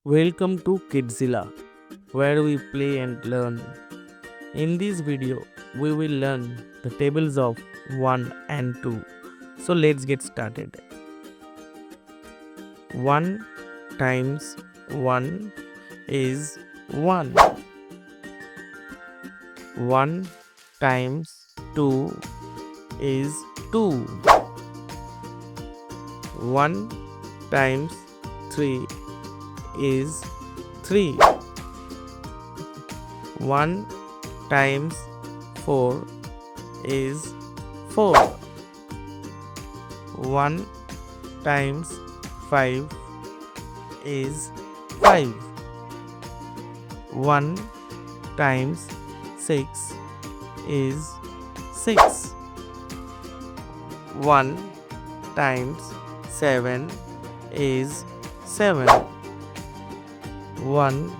Welcome to KidsZilla, where we play and learn. In this video, we will learn the tables of 1 and 2. So let's get started. 1 times 1 is 1. 1 times 2 is 2. 1 times 3 is 3. 1 times 4 is 4. 1 times 5 is 5. 1 times 6 is 6. 1 times 7 is 7. 1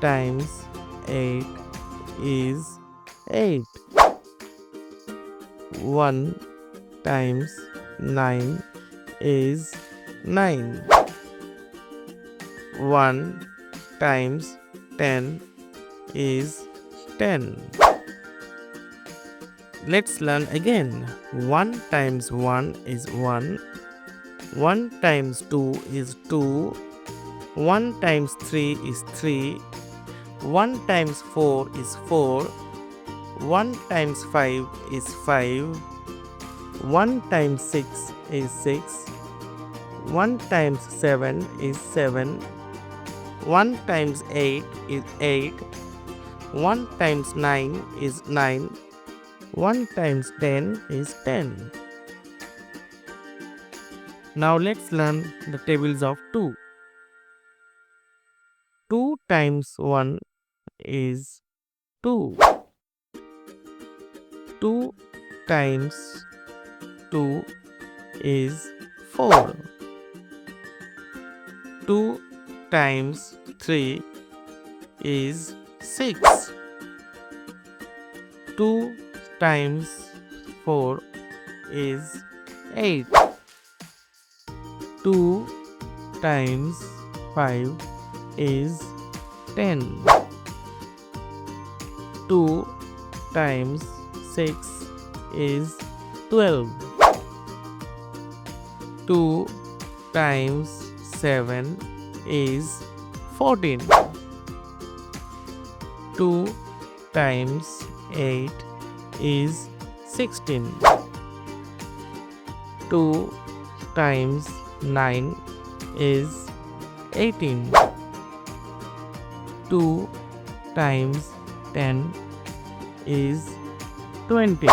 times 8 is 8. 1 times 9 is 9. 1 times 10 is 10. Let's learn again. 1 times 1 is 1. 1 times 2 is 2. 1 times 3 is 3. 1 times 4 is 4. 1 times 5 is 5. 1 times 6 is 6. 1 times 7 is 7. 1 times 8 is 8. 1 times 9 is 9. 1 times 10 is 10. Now let's learn the tables of 2. 2 times 1 is 2. 2 times 2 is 4. 2 times 3 is 6. 2 times 4 is 8. 2 times 5 is 10. 2 times 6 is 12. 2 times 7 is 14. 2 times 8 is 16. 2 times 9 is 18. 2 times 10 is 20.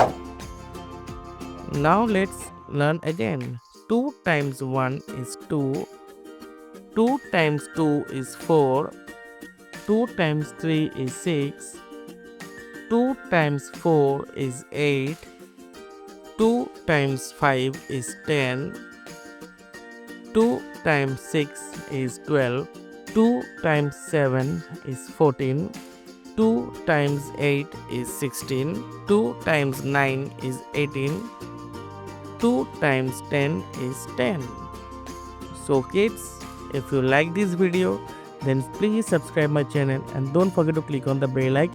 Now let's learn again. 2 times 1 is 2. 2 times 2 is 4. 2 times 3 is 6. 2 times 4 is 8. 2 times 5 is 10. 2 times 6 is 12. 2 times 7 is 14. 2 times 8 is 16. 2 times 9 is 18. 2 times 10 is 10. So kids, if you like this video, then please subscribe my channel and don't forget to click on the bell icon.